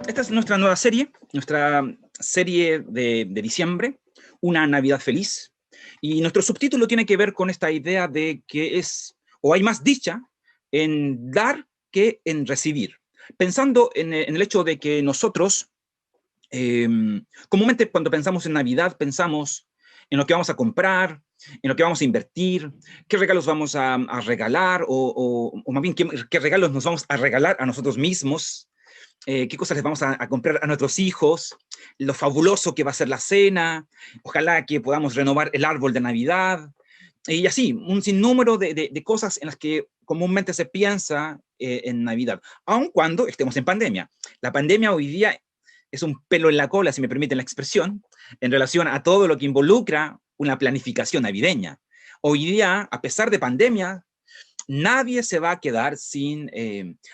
Esta es nuestra nueva serie, nuestra serie de diciembre, Una Navidad Feliz. Y nuestro subtítulo tiene que ver con esta idea de que hay más dicha en dar que en recibir. Pensando en el hecho de que nosotros, comúnmente cuando pensamos en Navidad, pensamos en lo que vamos a comprar, en lo que vamos a invertir, qué regalos vamos a regalar, o más bien qué regalos nos vamos a regalar a nosotros mismos, qué cosas les vamos a comprar a nuestros hijos, lo fabuloso que va a ser la cena, ojalá que podamos renovar el árbol de Navidad, y así, un sinnúmero de cosas en las que comúnmente se piensa en Navidad, aun cuando estemos en pandemia. La pandemia hoy día es un pelo en la cola, si me permiten la expresión, en relación a todo lo que involucra una planificación navideña. Hoy día, a pesar de pandemia, nadie se va a quedar sin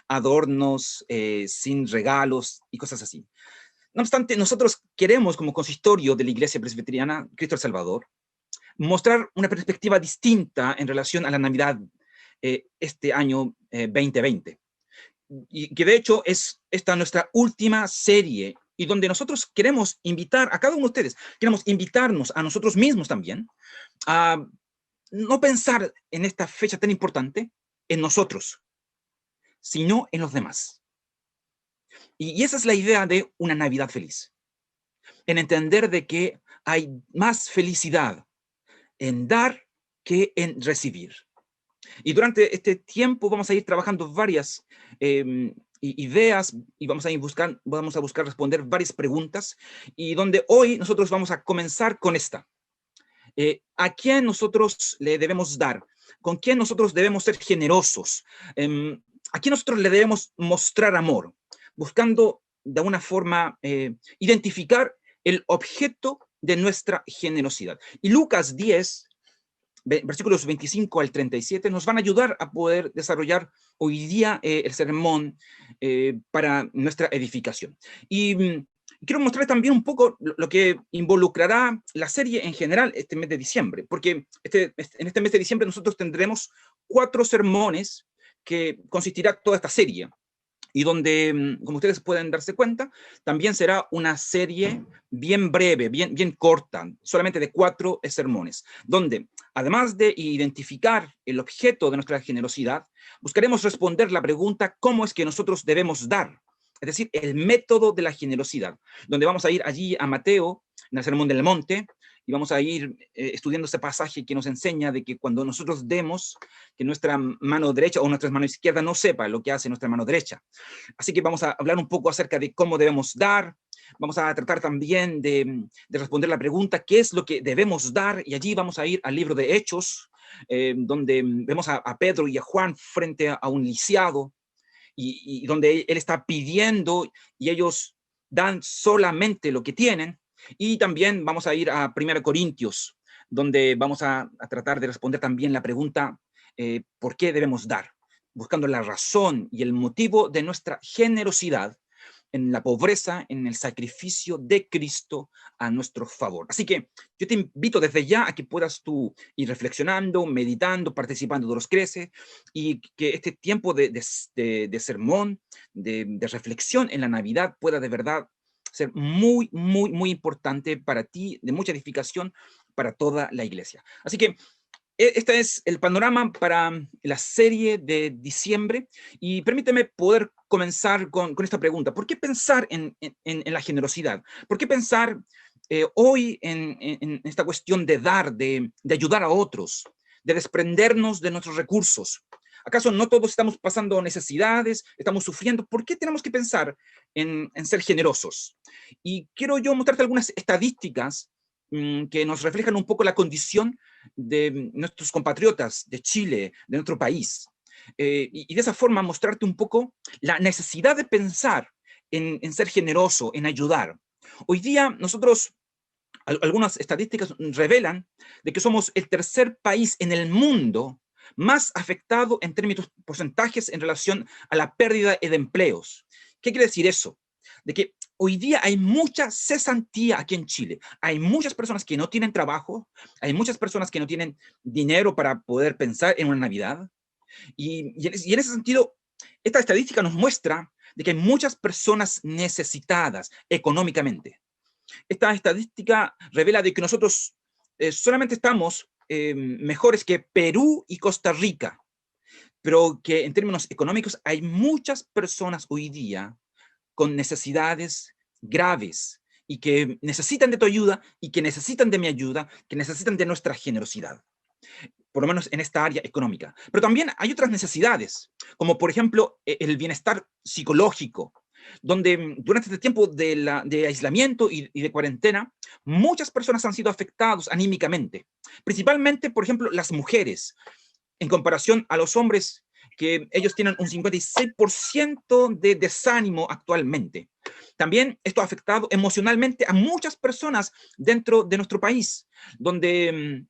adornos, sin regalos y cosas así. No obstante, nosotros queremos, como consistorio de la Iglesia Presbiteriana Cristo el Salvador, mostrar una perspectiva distinta en relación a la Navidad este año 2020. Y que de hecho es esta nuestra última serie, y donde nosotros queremos invitar a cada uno de ustedes, queremos invitarnos a nosotros mismos también, a no pensar en esta fecha tan importante en nosotros, sino en los demás. Y esa es la idea de una Navidad feliz, en entender de que hay más felicidad en dar que en recibir. Y durante este tiempo vamos a ir trabajando varias ideas y vamos a buscar responder varias preguntas, y donde hoy nosotros vamos a comenzar con esta. ¿A quién nosotros le debemos dar? ¿Con quién nosotros debemos ser generosos? ¿A quién nosotros le debemos mostrar amor? Buscando de alguna forma identificar el objeto de nuestra generosidad. Y Lucas 10, versículos 25 al 37, nos van a ayudar a poder desarrollar hoy día el sermón para nuestra edificación. Y quiero mostrar también un poco lo que involucrará la serie en general este mes de diciembre, porque en este mes de diciembre nosotros tendremos 4 sermones que consistirá toda esta serie, y donde, como ustedes pueden darse cuenta, también será una serie bien breve, bien corta, solamente de 4 sermones, donde, además de identificar el objeto de nuestra generosidad, buscaremos responder la pregunta: ¿cómo es que nosotros debemos dar? Es decir, el método de la generosidad, donde vamos a ir allí a Mateo, en el Sermón del Monte, y vamos a ir estudiando ese pasaje que nos enseña de que cuando nosotros demos, que nuestra mano derecha o nuestra mano izquierda no sepa lo que hace nuestra mano derecha. Así que vamos a hablar un poco acerca de cómo debemos dar. Vamos a tratar también de responder la pregunta: ¿qué es lo que debemos dar? Y allí vamos a ir al libro de Hechos, donde vemos a Pedro y a Juan frente a un lisiado, y donde él está pidiendo y ellos dan solamente lo que tienen. Y también vamos a ir a 1 Corintios, donde vamos a tratar de responder también la pregunta: ¿por qué debemos dar? Buscando la razón y el motivo de nuestra generosidad en la pobreza, en el sacrificio de Cristo a nuestro favor. Así que yo te invito desde ya a que puedas tú ir reflexionando, meditando, participando de los Crece, y que este tiempo de sermón, de reflexión en la Navidad pueda de verdad ser muy, muy, muy importante para ti, de mucha edificación para toda la iglesia. Así que este es el panorama para la serie de diciembre, y permíteme poder comenzar con esta pregunta: ¿por qué pensar en la generosidad? ¿Por qué pensar hoy en esta cuestión de dar, de ayudar a otros, de desprendernos de nuestros recursos? ¿Acaso no todos estamos pasando necesidades, estamos sufriendo? ¿Por qué tenemos que pensar en ser generosos? Y quiero yo mostrarte algunas estadísticas que nos reflejan un poco la condición de nuestros compatriotas de Chile, de nuestro país. Y de esa forma mostrarte un poco la necesidad de pensar en ser generoso, en ayudar. Hoy día nosotros, algunas estadísticas revelan de que somos el tercer país en el mundo más afectado en términos porcentajes en relación a la pérdida de empleos. ¿Qué quiere decir eso? De que hoy día hay mucha cesantía aquí en Chile. Hay muchas personas que no tienen trabajo, hay muchas personas que no tienen dinero para poder pensar en una Navidad. Y en ese sentido, esta estadística nos muestra de que hay muchas personas necesitadas económicamente. Esta estadística revela de que nosotros solamente estamos mejores que Perú y Costa Rica, pero que en términos económicos hay muchas personas hoy día con necesidades graves y que necesitan de tu ayuda y que necesitan de mi ayuda, que necesitan de nuestra generosidad, por lo menos en esta área económica. Pero también hay otras necesidades, como por ejemplo el bienestar psicológico, donde durante este tiempo de aislamiento y de cuarentena, muchas personas han sido afectadas anímicamente, principalmente, por ejemplo, las mujeres, en comparación a los hombres, que ellos tienen un 56% de desánimo actualmente. También esto ha afectado emocionalmente a muchas personas dentro de nuestro país, donde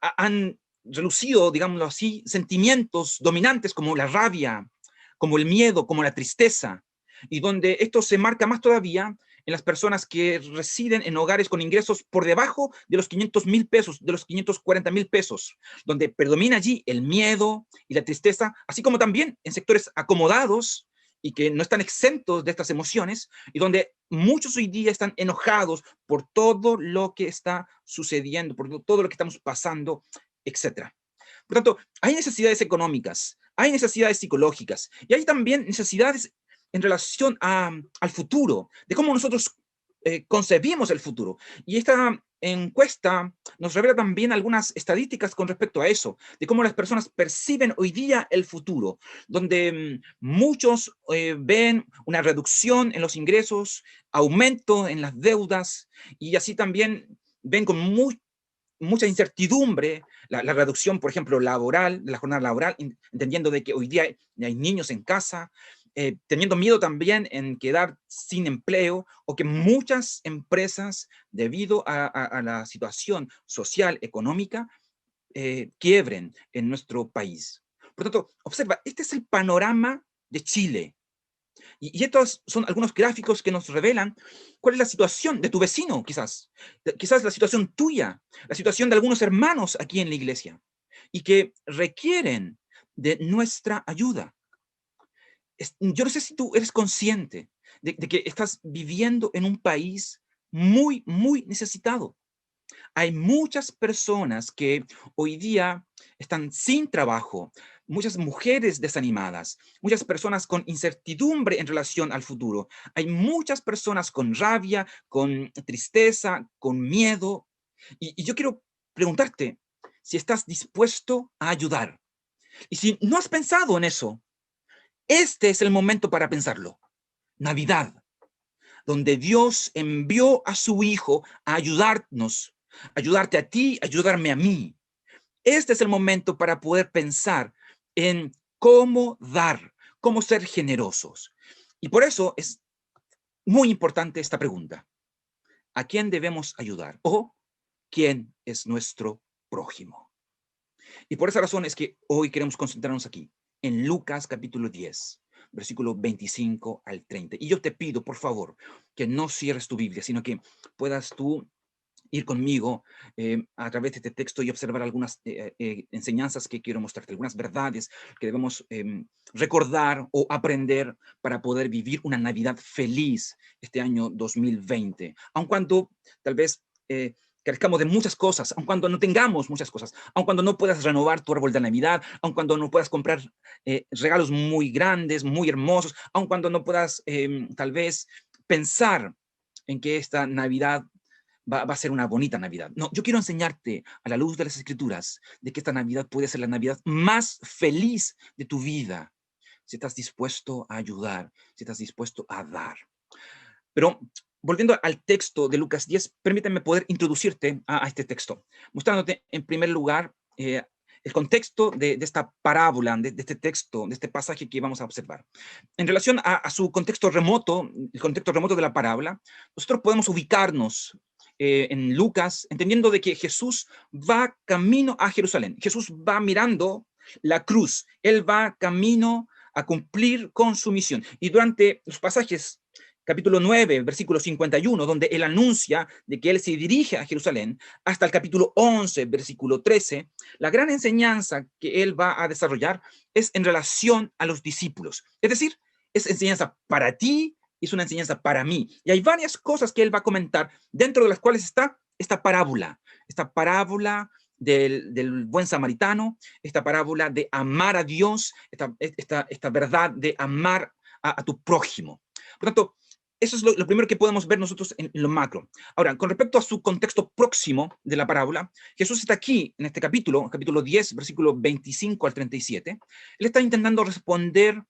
han relucido, digámoslo así, sentimientos dominantes como la rabia, como el miedo, como la tristeza, y donde esto se marca más todavía en las personas que residen en hogares con ingresos por debajo de los 500,000 pesos, de los 540,000 pesos, donde predomina allí el miedo y la tristeza, así como también en sectores acomodados y que no están exentos de estas emociones, y donde muchos hoy día están enojados por todo lo que está sucediendo, por todo lo que estamos pasando, etcétera. Por tanto, hay necesidades económicas, hay necesidades psicológicas y hay también necesidades en relación al futuro, de cómo nosotros concebimos el futuro. Y esta encuesta nos revela también algunas estadísticas con respecto a eso, de cómo las personas perciben hoy día el futuro, donde muchos ven una reducción en los ingresos, aumento en las deudas, y así también ven con mucha incertidumbre la reducción, por ejemplo, laboral, de la jornada laboral, entendiendo de que hoy día hay niños en casa, teniendo miedo también en quedar sin empleo, o que muchas empresas, debido a la situación social, económica, quiebren en nuestro país. Por tanto, observa, este es el panorama de Chile. Y estos son algunos gráficos que nos revelan cuál es la situación de tu vecino, quizás la situación tuya, la situación de algunos hermanos aquí en la iglesia, y que requieren de nuestra ayuda. Yo no sé si tú eres consciente de que estás viviendo en un país muy, muy necesitado. Hay muchas personas que hoy día están sin trabajo, muchas mujeres desanimadas, muchas personas con incertidumbre en relación al futuro. Hay muchas personas con rabia, con tristeza, con miedo. Y yo quiero preguntarte si estás dispuesto a ayudar. Y si no has pensado en eso, este es el momento para pensarlo. Navidad, donde Dios envió a su Hijo a ayudarnos, ayudarte a ti, ayudarme a mí. Este es el momento para poder pensar en cómo dar, cómo ser generosos. Y por eso es muy importante esta pregunta. ¿A quién debemos ayudar? ¿O quién es nuestro prójimo? Y por esa razón es que hoy queremos concentrarnos aquí, en Lucas capítulo 10, versículo 25 al 30. Y yo te pido, por favor, que no cierres tu Biblia, sino que puedas tú ir conmigo a través de este texto y observar algunas enseñanzas que quiero mostrarte, algunas verdades que debemos recordar o aprender para poder vivir una Navidad feliz este año 2020, aun cuando tal vez carezcamos de muchas cosas, aun cuando no tengamos muchas cosas, aun cuando no puedas renovar tu árbol de Navidad, aun cuando no puedas comprar regalos muy grandes, muy hermosos, aun cuando no puedas tal vez pensar en que esta Navidad va a ser una bonita Navidad. No, yo quiero enseñarte a la luz de las Escrituras de que esta Navidad puede ser la Navidad más feliz de tu vida, si estás dispuesto a ayudar, si estás dispuesto a dar. Pero volviendo al texto de Lucas 10, permíteme poder introducirte a este texto, mostrándote en primer lugar el contexto de esta parábola, de este texto, de este pasaje que vamos a observar. En relación a su contexto remoto, el contexto remoto de la parábola, nosotros podemos ubicarnos en Lucas, entendiendo de que Jesús va camino a Jerusalén. Jesús va mirando la cruz. Él va camino a cumplir con su misión. Y durante los pasajes, capítulo 9, versículo 51, donde él anuncia de que él se dirige a Jerusalén, hasta el capítulo 11, versículo 13, la gran enseñanza que él va a desarrollar es en relación a los discípulos. Es decir, es enseñanza para ti y es una enseñanza para mí. Y hay varias cosas que él va a comentar, dentro de las cuales está esta parábola del buen samaritano, esta parábola de amar a Dios, esta verdad de amar a tu prójimo. Por tanto, eso es lo primero que podemos ver nosotros en lo macro. Ahora, con respecto a su contexto próximo de la parábola, Jesús está aquí en este capítulo 10, versículo 25 al 37. Él está intentando responder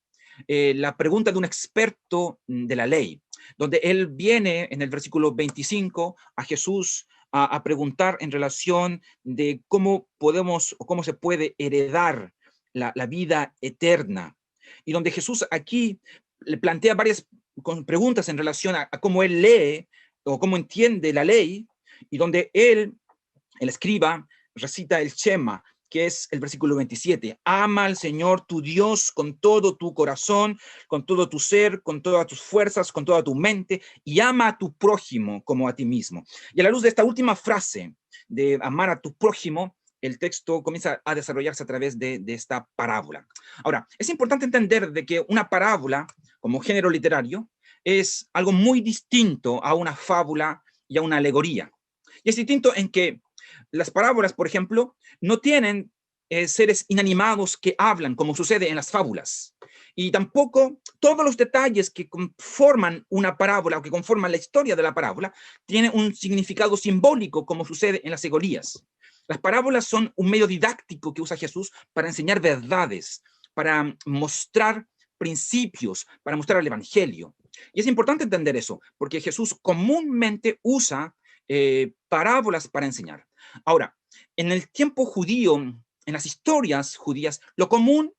la pregunta de un experto de la ley, donde él viene en el versículo 25 a Jesús a preguntar en relación de cómo podemos o cómo se puede heredar la vida eterna. Y donde Jesús aquí le plantea varias preguntas en relación a cómo él lee o cómo entiende la ley, y donde él, el escriba, recita el Shema, que es el versículo 27. Ama al Señor tu Dios con todo tu corazón, con todo tu ser, con todas tus fuerzas, con toda tu mente, y ama a tu prójimo como a ti mismo. Y a la luz de esta última frase de amar a tu prójimo, el texto comienza a desarrollarse a través de esta parábola. Ahora, es importante entender de que una parábola, como género literario, es algo muy distinto a una fábula y a una alegoría. Y es distinto en que las parábolas, por ejemplo, no tienen seres inanimados que hablan, como sucede en las fábulas. Y tampoco todos los detalles que conforman una parábola o que conforman la historia de la parábola tienen un significado simbólico, como sucede en las alegorías. Las parábolas son un medio didáctico que usa Jesús para enseñar verdades, para mostrar principios, para mostrar el evangelio. Y es importante entender eso, porque Jesús comúnmente usa parábolas para enseñar. Ahora, en el tiempo judío, en las historias judías, lo común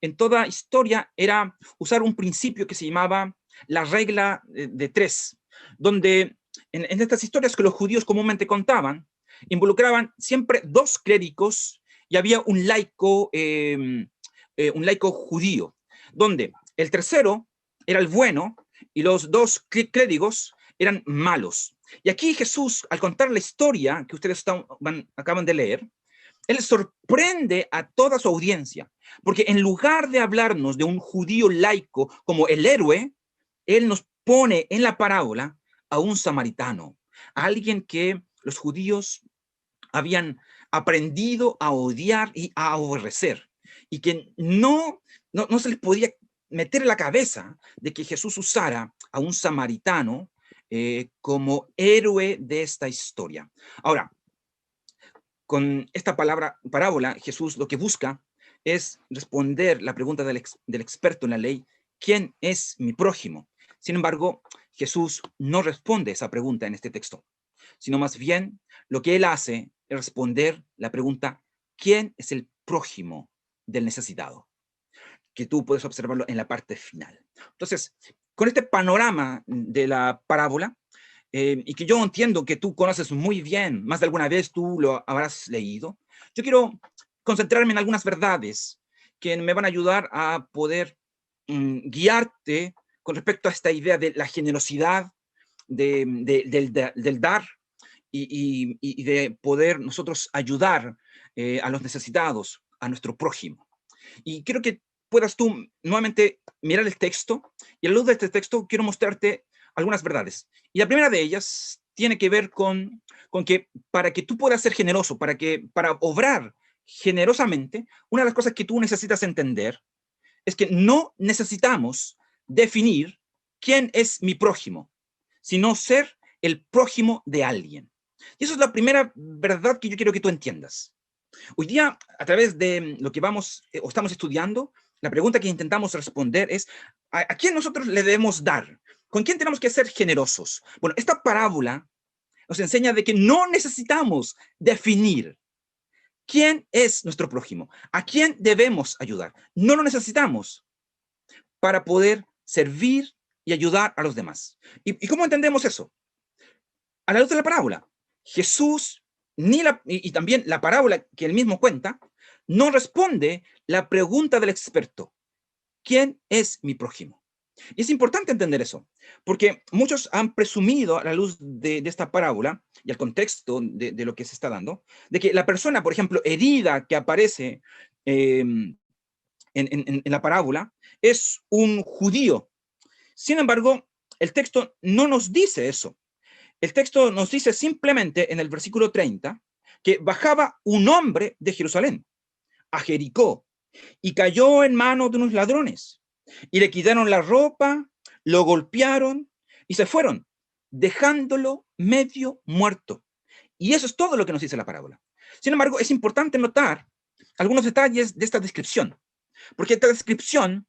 en toda historia era usar un principio que se llamaba la regla de tres, donde en estas historias que los judíos comúnmente contaban, involucraban siempre dos clérigos y había un laico judío, donde el tercero era el bueno y los dos clérigos eran malos. Y aquí Jesús, al contar la historia que ustedes acaban de leer, él sorprende a toda su audiencia, porque en lugar de hablarnos de un judío laico como el héroe, él nos pone en la parábola a un samaritano, a alguien que los judíos habían aprendido a odiar y a aborrecer, y que no se les podía meter en la cabeza de que Jesús usara a un samaritano como héroe de esta historia. Ahora, con esta parábola, Jesús lo que busca es responder la pregunta del experto en la ley: ¿quién es mi prójimo? Sin embargo, Jesús no responde esa pregunta en este texto, sino más bien lo que él hace es responder la pregunta: ¿quién es el prójimo del necesitado? Que tú puedes observarlo en la parte final. Entonces, con este panorama de la parábola, y que yo entiendo que tú conoces muy bien, más de alguna vez tú lo habrás leído, yo quiero concentrarme en algunas verdades que me van a ayudar a poder guiarte con respecto a esta idea de la generosidad, del dar y de poder nosotros ayudar a los necesitados, a nuestro prójimo. Y quiero que puedas tú nuevamente mirar el texto, y a la luz de este texto quiero mostrarte algunas verdades. Y la primera de ellas tiene que ver con que para que tú puedas ser generoso, para obrar generosamente, una de las cosas que tú necesitas entender es que no necesitamos definir quién es mi prójimo, sino ser el prójimo de alguien. Y eso es la primera verdad que yo quiero que tú entiendas. Hoy día, a través de lo que vamos o estamos estudiando, la pregunta que intentamos responder es: ¿a quién nosotros le debemos dar? ¿Con quién tenemos que ser generosos? Bueno, esta parábola nos enseña de que no necesitamos definir quién es nuestro prójimo, a quién debemos ayudar. No lo necesitamos para poder servir y ayudar a los demás. ¿Y cómo entendemos eso? A la luz de la parábola, Jesús y también la parábola que él mismo cuenta, no responde la pregunta del experto: ¿quién es mi prójimo? Y es importante entender eso, porque muchos han presumido a la luz de esta parábola y al contexto de lo que se está dando, de que la persona, por ejemplo, herida que aparece en la parábola es un judío. Sin embargo, el texto no nos dice eso. El texto nos dice simplemente en el versículo 30 que bajaba un hombre de Jerusalén a Jericó y cayó en manos de unos ladrones y le quitaron la ropa, lo golpearon y se fueron, dejándolo medio muerto. Y eso es todo lo que nos dice la parábola. Sin embargo, es importante notar algunos detalles de esta descripción, porque esta descripción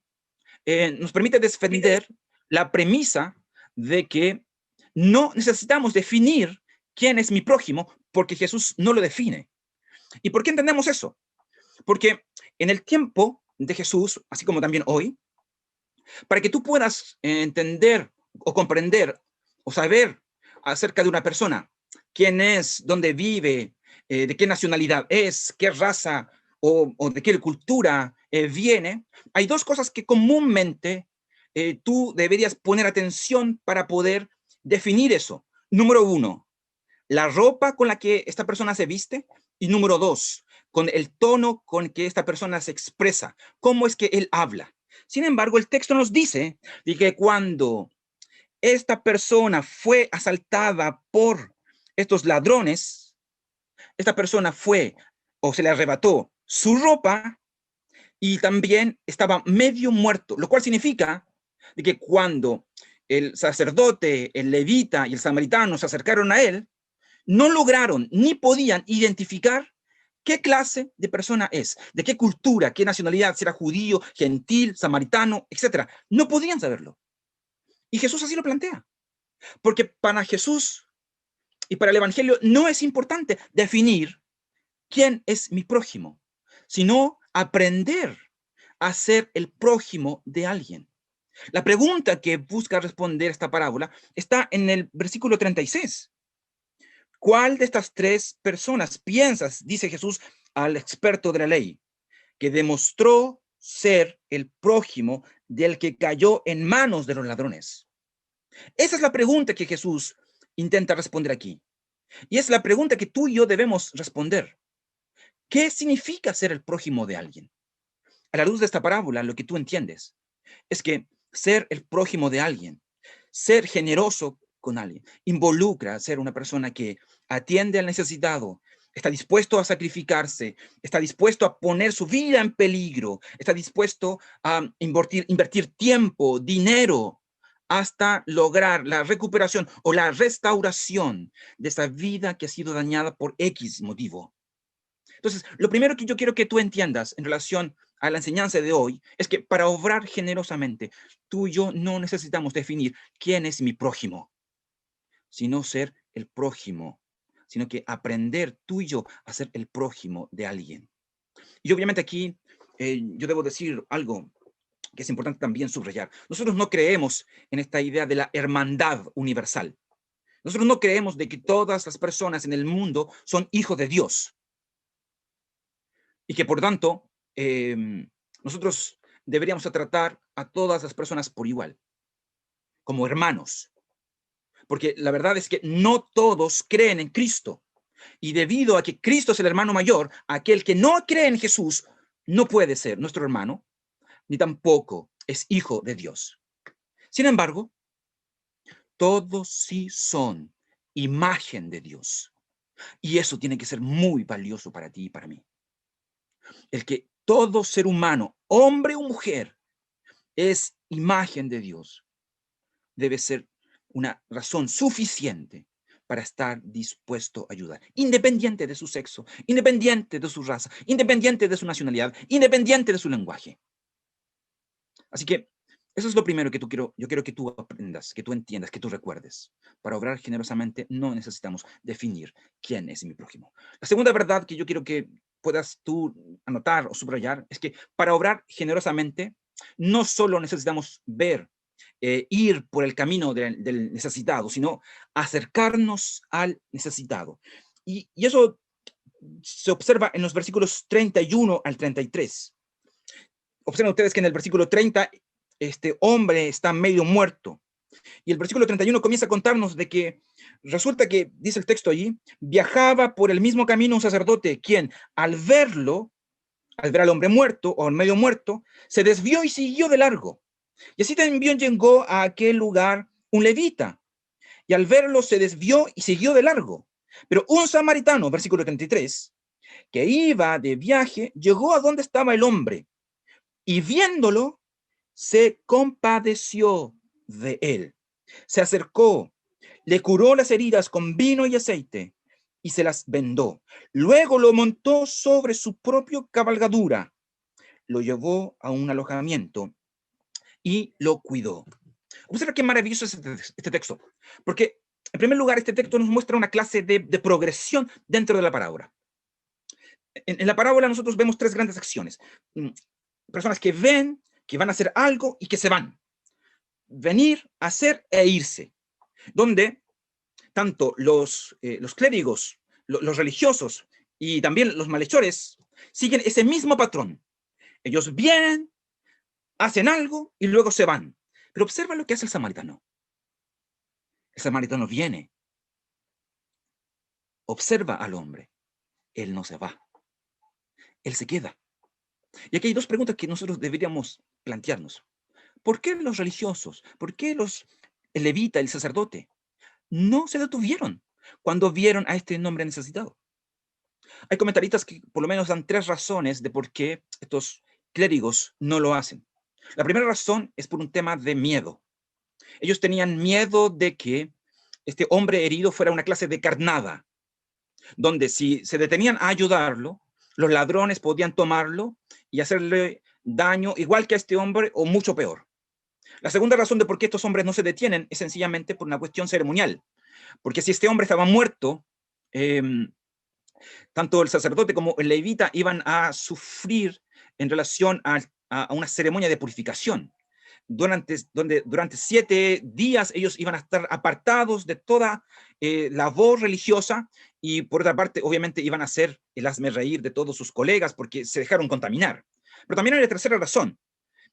nos permite defender la premisa de que no necesitamos definir quién es mi prójimo, porque Jesús no lo define. ¿Y por qué entendemos eso? Porque en el tiempo de Jesús, así como también hoy, para que tú puedas entender o comprender o saber acerca de una persona, quién es, dónde vive, de qué nacionalidad es, qué raza o de qué cultura viene, hay dos cosas que comúnmente tú deberías poner atención para poder definir eso. Número uno, la ropa con la que esta persona se viste. Y número dos, con el tono con que esta persona se expresa, cómo es que él habla. Sin embargo, el texto nos dice de que cuando esta persona fue asaltada por estos ladrones, esta persona fue o se le arrebató su ropa y también estaba medio muerto, lo cual significa de que cuando el sacerdote, el levita y el samaritano se acercaron a él, no lograron ni podían identificar qué clase de persona es, de qué cultura, qué nacionalidad, si era judío, gentil, samaritano, etc. No podían saberlo. Y Jesús así lo plantea. Porque para Jesús y para el Evangelio no es importante definir quién es mi prójimo, sino aprender a ser el prójimo de alguien. La pregunta que busca responder esta parábola está en el versículo 36. ¿Cuál de estas tres personas piensas, dice Jesús al experto de la ley, que demostró ser el prójimo del que cayó en manos de los ladrones? Esa es la pregunta que Jesús intenta responder aquí. Y es la pregunta que tú y yo debemos responder. ¿Qué significa ser el prójimo de alguien? A la luz de esta parábola, lo que tú entiendes es que ser el prójimo de alguien, ser generoso con alguien, involucra ser una persona que atiende al necesitado, está dispuesto a sacrificarse, está dispuesto a poner su vida en peligro, está dispuesto a invertir tiempo, dinero, hasta lograr la recuperación o la restauración de esa vida que ha sido dañada por X motivo. Entonces, lo primero que yo quiero que tú entiendas en relación a la enseñanza de hoy es que para obrar generosamente, tú y yo no necesitamos definir quién es mi prójimo, sino ser el prójimo, sino que aprender tú y yo a ser el prójimo de alguien. Y obviamente aquí yo debo decir algo que es importante también subrayar. Nosotros no creemos en esta idea de la hermandad universal. Nosotros no creemos de que todas las personas en el mundo son hijos de Dios. Y que por tanto, nosotros deberíamos tratar a todas las personas por igual, como hermanos. Porque la verdad es que no todos creen en Cristo. Y debido a que Cristo es el hermano mayor, aquel que no cree en Jesús no puede ser nuestro hermano, ni tampoco es hijo de Dios. Sin embargo, todos sí son imagen de Dios. Y eso tiene que ser muy valioso para ti y para mí. El que todo ser humano, hombre o mujer, es imagen de Dios, debe ser una razón suficiente para estar dispuesto a ayudar, independiente de su sexo, independiente de su raza, independiente de su nacionalidad, independiente de su lenguaje. Así que eso es lo primero que yo quiero que tú aprendas, que tú entiendas, que tú recuerdes. Para obrar generosamente no necesitamos definir quién es mi prójimo. La segunda verdad que yo quiero que puedas tú anotar o subrayar es que para obrar generosamente no solo necesitamos ver, ir por el camino del necesitado, sino acercarnos al necesitado. Y eso se observa en los versículos 31 al 33. Observen ustedes que en el versículo 30 este hombre está medio muerto. Y el versículo 31 comienza a contarnos de que resulta que, dice el texto allí, viajaba por el mismo camino un sacerdote, quien al verlo al ver al hombre muerto o al medio muerto, se desvió y siguió de largo. Y así también llegó a aquel lugar un levita, y al verlo se desvió y siguió de largo. Pero un samaritano, versículo 33, que iba de viaje, llegó a donde estaba el hombre, y viéndolo, se compadeció de él. Se acercó, le curó las heridas con vino y aceite, y se las vendó. Luego lo montó sobre su propia cabalgadura, lo llevó a un alojamiento y lo cuidó. Observa qué maravilloso es este texto, porque en primer lugar este texto nos muestra una clase de progresión dentro de la parábola. En la parábola nosotros vemos tres grandes acciones. Personas que ven, que van a hacer algo y que se van. Venir, hacer e irse. Donde tanto los clérigos, los religiosos y también los malhechores siguen ese mismo patrón. Ellos vienen, hacen algo y luego se van. Pero observa lo que hace el samaritano. El samaritano viene, observa al hombre. Él no se va. Él se queda. Y aquí hay dos preguntas que nosotros deberíamos plantearnos. ¿Por qué los religiosos, por qué el levita, el sacerdote, no se detuvieron cuando vieron a este hombre necesitado? Hay comentaristas que por lo menos dan tres razones de por qué estos clérigos no lo hacen. La primera razón es por un tema de miedo. Ellos tenían miedo de que este hombre herido fuera una clase de carnada, donde si se detenían a ayudarlo, los ladrones podían tomarlo y hacerle daño igual que a este hombre o mucho peor. La segunda razón de por qué estos hombres no se detienen es sencillamente por una cuestión ceremonial, porque si este hombre estaba muerto, eh, tanto el sacerdote como el levita iban a sufrir en relación a una ceremonia de purificación. Donde durante 7 días ellos iban a estar apartados de toda labor religiosa y por otra parte obviamente iban a ser el hazmerreír de todos sus colegas porque se dejaron contaminar. Pero también hay una tercera razón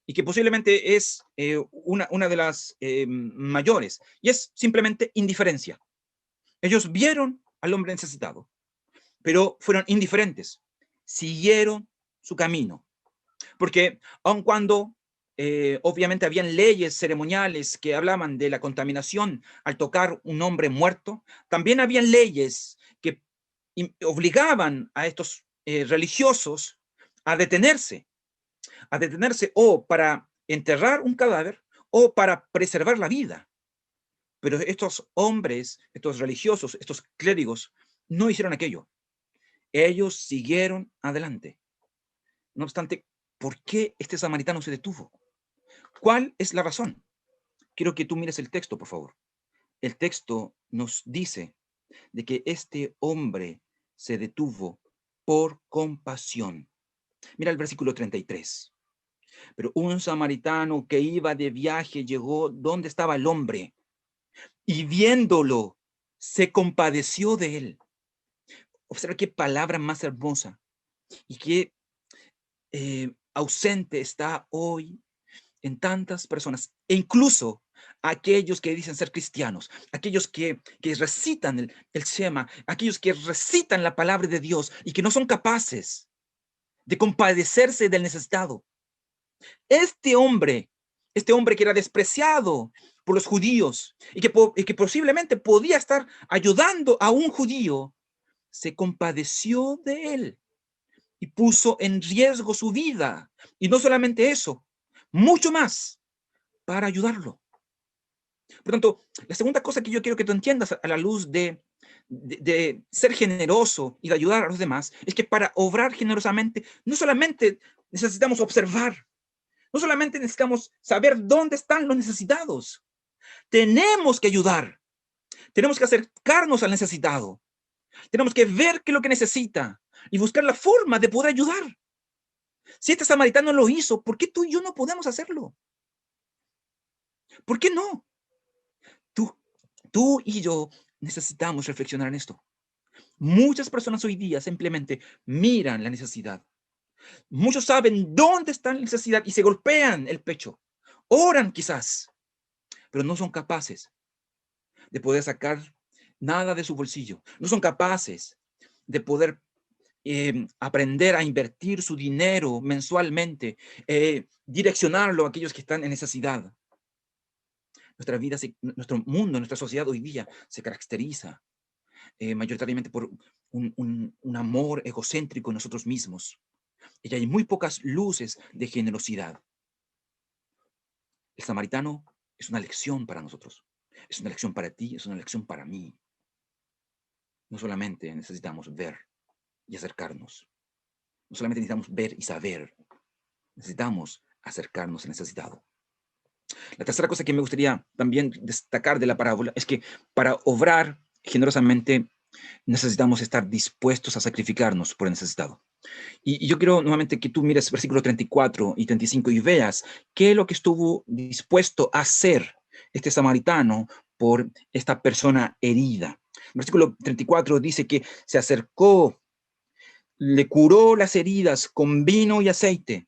y que posiblemente es una de las mayores y es simplemente indiferencia. Ellos vieron al hombre necesitado, pero fueron indiferentes, siguieron su camino. Porque aun cuando obviamente habían leyes ceremoniales que hablaban de la contaminación al tocar un hombre muerto, también habían leyes que obligaban a estos religiosos a detenerse o para enterrar un cadáver o para preservar la vida. Pero estos hombres, estos religiosos, estos clérigos, no hicieron aquello. Ellos siguieron adelante. No obstante, ¿por qué este samaritano se detuvo? ¿Cuál es la razón? Quiero que tú mires el texto, por favor. El texto nos dice de que este hombre se detuvo por compasión. Mira el versículo 33. Pero un samaritano que iba de viaje llegó donde estaba el hombre y viéndolo se compadeció de él. Observa qué palabra más hermosa y qué ausente está hoy en tantas personas, e incluso aquellos que dicen ser cristianos, aquellos que recitan el Shema, aquellos que recitan la palabra de Dios y que no son capaces de compadecerse del necesitado. Este hombre que era despreciado por los judíos y que posiblemente podía estar ayudando a un judío, se compadeció de él y puso en riesgo su vida. Y no solamente eso, mucho más para ayudarlo. Por tanto, la segunda cosa que yo quiero que tú entiendas a la luz de ser generoso y de ayudar a los demás es que para obrar generosamente no solamente necesitamos observar, no solamente necesitamos saber dónde están los necesitados, tenemos que ayudar, tenemos que acercarnos al necesitado, tenemos que ver qué es lo que necesita y buscar la forma de poder ayudar. Si este samaritano lo hizo, ¿por qué tú y yo no podemos hacerlo? ¿Por qué no? Tú y yo necesitamos reflexionar en esto. Muchas personas hoy día simplemente miran la necesidad. Muchos saben dónde está la necesidad y se golpean el pecho. Oran quizás, pero no son capaces de poder sacar nada de su bolsillo. No son capaces de poder aprender a invertir su dinero mensualmente, direccionarlo a aquellos que están en necesidad. Nuestra vida, nuestro mundo, nuestra sociedad hoy día se caracteriza mayoritariamente por un amor egocéntrico en nosotros mismos. Y hay muy pocas luces de generosidad. El samaritano es una lección para nosotros. Es una lección para ti, es una lección para mí. No solamente necesitamos ver y acercarnos. No solamente necesitamos ver y saber. Necesitamos acercarnos al necesitado. La tercera cosa que me gustaría también destacar de la parábola es que para obrar generosamente necesitamos estar dispuestos a sacrificarnos por el necesitado. Y yo quiero nuevamente que tú mires versículos 34 y 35 y veas qué es lo que estuvo dispuesto a hacer este samaritano por esta persona herida. El versículo 34 dice que se acercó, le curó las heridas con vino y aceite,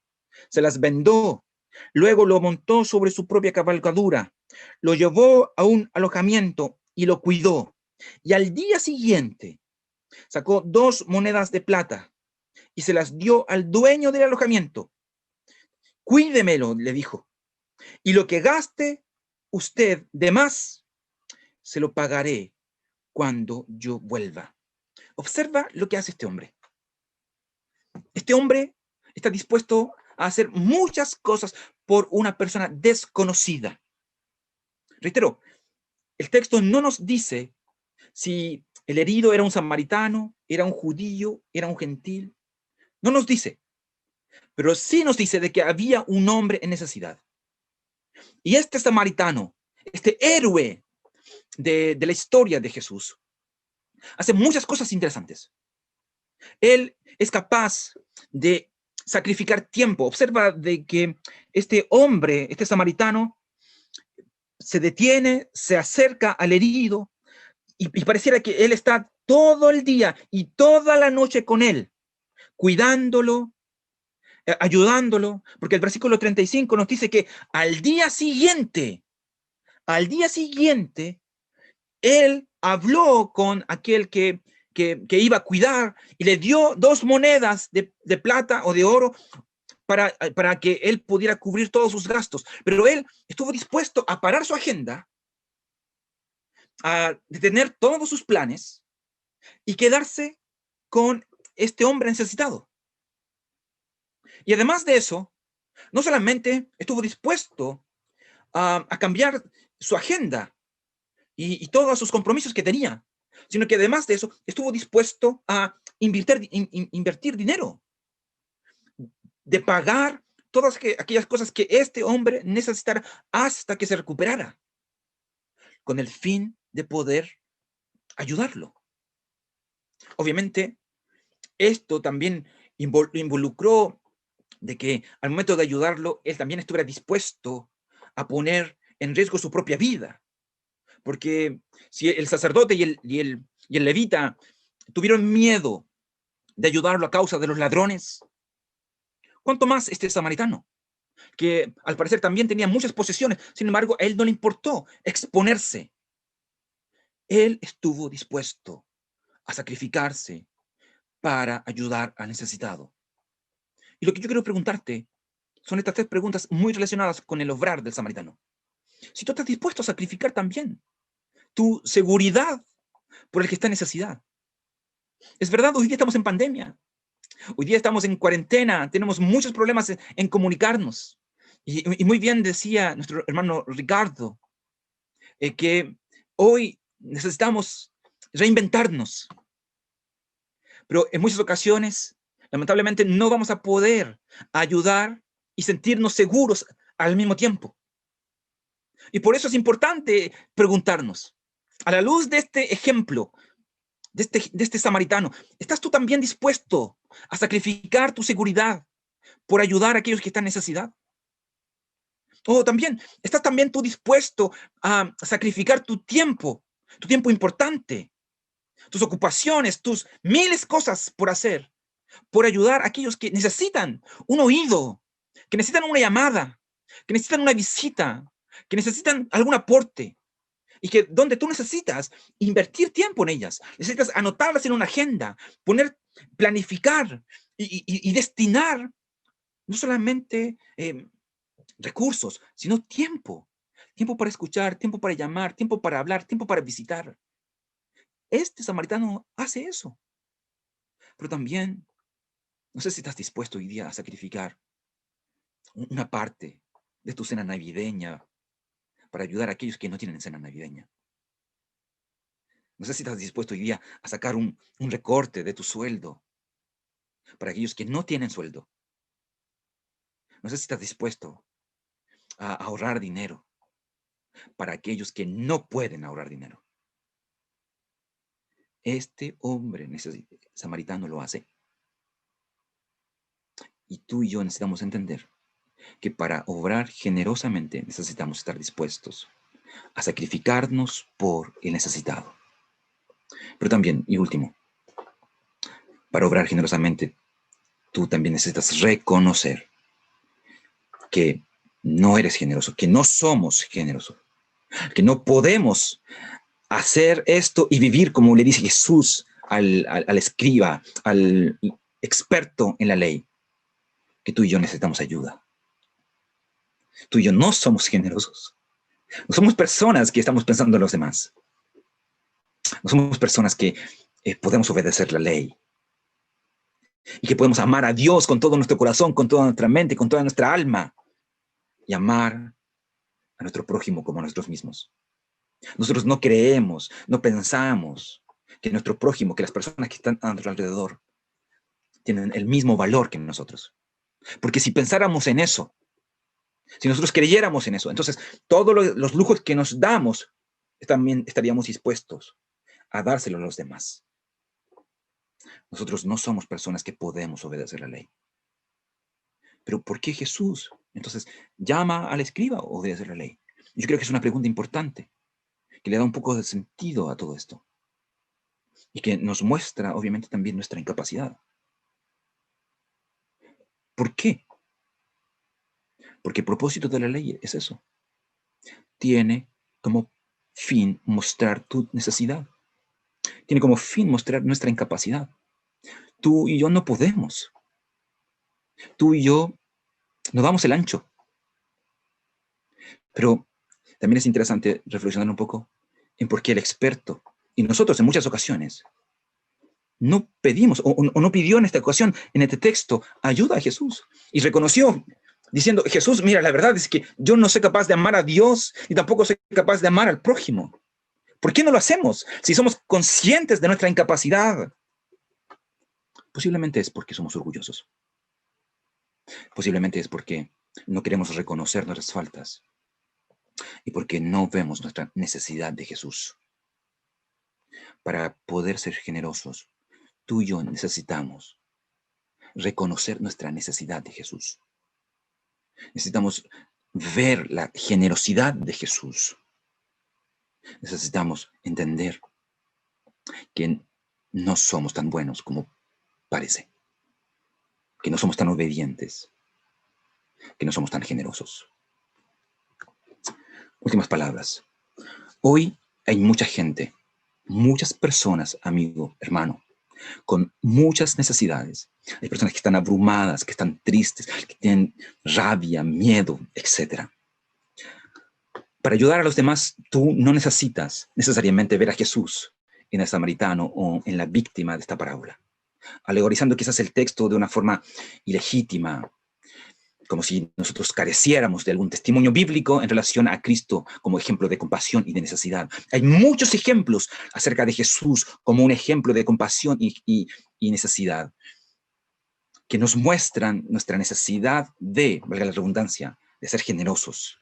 se las vendó, luego lo montó sobre su propia cabalgadura, lo llevó a un alojamiento y lo cuidó. Y al día siguiente sacó 2 monedas de plata y se las dio al dueño del alojamiento. Cuídemelo, le dijo, y lo que gaste usted de más, se lo pagaré cuando yo vuelva. Observa lo que hace este hombre. Este hombre está dispuesto a hacer muchas cosas por una persona desconocida. Reitero, el texto no nos dice si el herido era un samaritano, era un judío, era un gentil. No nos dice, pero sí nos dice de que había un hombre en necesidad. Y este samaritano, este héroe de la historia de Jesús, hace muchas cosas interesantes. Él es capaz de sacrificar tiempo. Observa de que este hombre, este samaritano, se detiene, se acerca al herido y pareciera que él está todo el día y toda la noche con él, cuidándolo, ayudándolo, porque el versículo 35 nos dice que al día siguiente, él habló con aquel que iba a cuidar y le dio 2 monedas de plata o de oro para que él pudiera cubrir todos sus gastos. Pero él estuvo dispuesto a parar su agenda, a detener todos sus planes y quedarse con este hombre necesitado. Y además de eso, no solamente estuvo dispuesto a cambiar su agenda y todos sus compromisos que tenía, sino que además de eso estuvo dispuesto a invertir dinero, de pagar todas aquellas cosas que este hombre necesitara hasta que se recuperara, con el fin de poder ayudarlo. Obviamente, esto también involucró de que al momento de ayudarlo, él también estuviera dispuesto a poner en riesgo su propia vida. Porque si el sacerdote y el levita tuvieron miedo de ayudarlo a causa de los ladrones, ¿cuánto más este samaritano? Que al parecer también tenía muchas posesiones, sin embargo, a él no le importó exponerse. Él estuvo dispuesto a sacrificarse para ayudar al necesitado. Y lo que yo quiero preguntarte son estas 3 preguntas muy relacionadas con el obrar del samaritano. Si tú estás dispuesto a sacrificar también tu seguridad por el que está en necesidad. Es verdad, hoy día estamos en pandemia, hoy día estamos en cuarentena, tenemos muchos problemas en comunicarnos. Y muy bien decía nuestro hermano Ricardo, que hoy necesitamos reinventarnos. Pero en muchas ocasiones, lamentablemente, no vamos a poder ayudar y sentirnos seguros al mismo tiempo. Y por eso es importante preguntarnos, a la luz de este ejemplo, de este samaritano, ¿estás tú también dispuesto a sacrificar tu seguridad por ayudar a aquellos que están en necesidad? O también, ¿estás también tú dispuesto a sacrificar tu tiempo importante, tus ocupaciones, tus miles de cosas por hacer, por ayudar a aquellos que necesitan un oído, que necesitan una llamada, que necesitan una visita, que necesitan algún aporte, y que donde tú necesitas invertir tiempo en ellas, necesitas anotarlas en una agenda, poner planificar y destinar no solamente recursos, sino tiempo. Tiempo para escuchar, tiempo para llamar, tiempo para hablar, tiempo para visitar. Este samaritano hace eso. Pero también, no sé si estás dispuesto hoy día a sacrificar una parte de tu cena navideña para ayudar a aquellos que no tienen cena navideña. No sé si estás dispuesto hoy día a sacar un recorte de tu sueldo para aquellos que no tienen sueldo. No sé si estás dispuesto a ahorrar dinero para aquellos que no pueden ahorrar dinero. Este hombre samaritano lo hace. Y tú y yo necesitamos entender que para obrar generosamente necesitamos estar dispuestos a sacrificarnos por el necesitado. Pero también, y último, para obrar generosamente, tú también necesitas reconocer que no eres generoso, que no somos generosos, que no podemos hacer esto y vivir como le dice Jesús al escriba, al experto en la ley, que tú y yo necesitamos ayuda. Tú y yo no somos generosos. No somos personas que estamos pensando en los demás. No somos personas que podemos obedecer la ley y que podemos amar a Dios con todo nuestro corazón, con toda nuestra mente, con toda nuestra alma y amar a nuestro prójimo como a nosotros mismos. Nosotros no creemos, no pensamos que nuestro prójimo, que las personas que están a nuestro alrededor tienen el mismo valor que nosotros. Porque si pensáramos en eso, si nosotros creyéramos en eso, entonces todos los lujos que nos damos también estaríamos dispuestos a dárselo a los demás. Nosotros no somos personas que podemos obedecer la ley. Pero ¿por qué Jesús entonces llama al escriba a obedecer la ley? Yo creo que es una pregunta importante, que le da un poco de sentido a todo esto y que nos muestra obviamente también nuestra incapacidad. ¿Por qué? Porque el propósito de la ley es eso. Tiene como fin mostrar tu necesidad. Tiene como fin mostrar nuestra incapacidad. Tú y yo no podemos. Tú y yo no damos el ancho. Pero también es interesante reflexionar un poco en por qué el experto, y nosotros en muchas ocasiones, no pedimos o no pidió en esta ocasión, en este texto, ayuda a Jesús. Y reconoció, diciendo, Jesús, mira, la verdad es que yo no soy capaz de amar a Dios y tampoco soy capaz de amar al prójimo. ¿Por qué no lo hacemos? Si somos conscientes de nuestra incapacidad. Posiblemente es porque somos orgullosos. Posiblemente es porque no queremos reconocer nuestras faltas y porque no vemos nuestra necesidad de Jesús. Para poder ser generosos, tú y yo necesitamos reconocer nuestra necesidad de Jesús. Necesitamos ver la generosidad de Jesús. Necesitamos entender que no somos tan buenos como parece, que no somos tan obedientes, que no somos tan generosos. Últimas palabras. Hoy hay mucha gente, muchas personas, amigo, hermano, con muchas necesidades. Hay personas que están abrumadas, que están tristes, que tienen rabia, miedo, etc. Para ayudar a los demás, tú no necesitas necesariamente ver a Jesús en el samaritano o en la víctima de esta parábola, alegorizando quizás el texto de una forma ilegítima, como si nosotros careciéramos de algún testimonio bíblico en relación a Cristo como ejemplo de compasión y de necesidad. Hay muchos ejemplos acerca de Jesús como un ejemplo de compasión y necesidad, que nos muestran nuestra necesidad de, valga la redundancia, de ser generosos.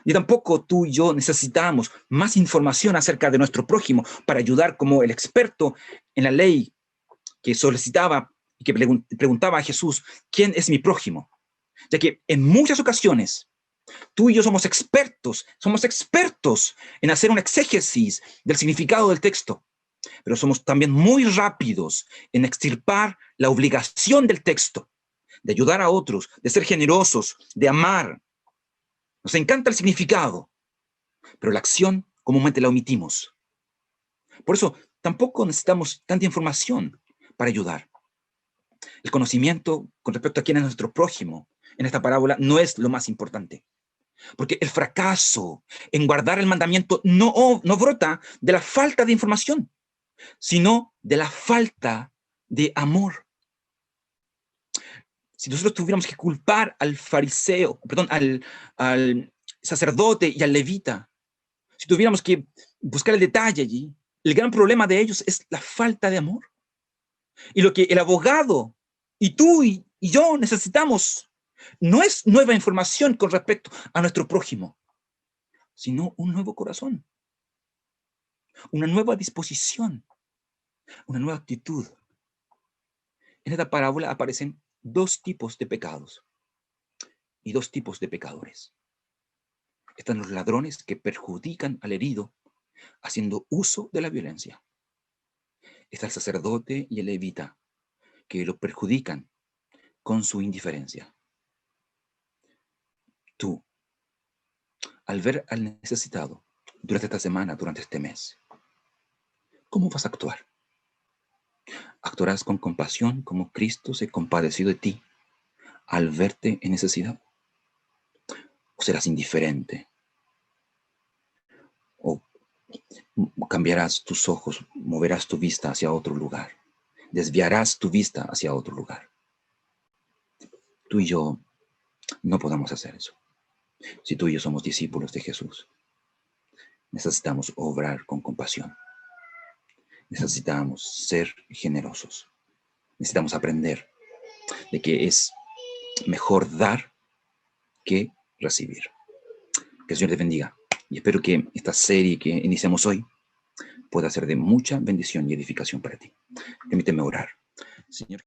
Y tampoco tú y yo necesitamos más información acerca de nuestro prójimo para ayudar como el experto en la ley que solicitaba y que preguntaba a Jesús, ¿quién es mi prójimo? Ya que en muchas ocasiones tú y yo somos expertos en hacer una exégesis del significado del texto, pero somos también muy rápidos en extirpar la obligación del texto, de ayudar a otros, de ser generosos, de amar. Nos encanta el significado, pero la acción comúnmente la omitimos. Por eso tampoco necesitamos tanta información para ayudar. El conocimiento con respecto a quién es nuestro prójimo en esta parábola no es lo más importante. Porque el fracaso en guardar el mandamiento no brota de la falta de información, sino de la falta de amor. Si nosotros tuviéramos que culpar al fariseo, perdón, al sacerdote y al levita, si tuviéramos que buscar el detalle allí, el gran problema de ellos es la falta de amor. Y lo que el abogado y tú y yo necesitamos no es nueva información con respecto a nuestro prójimo, sino un nuevo corazón, una nueva disposición, una nueva actitud. En esta parábola aparecen dos tipos de pecados y dos tipos de pecadores. Están los ladrones que perjudican al herido haciendo uso de la violencia. Está el sacerdote y el levita que lo perjudican con su indiferencia. Tú, al ver al necesitado durante esta semana, durante este mes, ¿cómo vas a actuar? ¿Actuarás con compasión como Cristo se compadeció de ti al verte en necesidad? ¿O serás indiferente? ¿O cambiarás tus ojos, moverás tu vista hacia otro lugar? ¿Desviarás tu vista hacia otro lugar? Tú y yo no podemos hacer eso. Si tú y yo somos discípulos de Jesús, necesitamos obrar con compasión. Necesitamos ser generosos. Necesitamos aprender de que es mejor dar que recibir. Que el Señor te bendiga. Y espero que esta serie que iniciamos hoy pueda ser de mucha bendición y edificación para ti. Permíteme orar. Señor.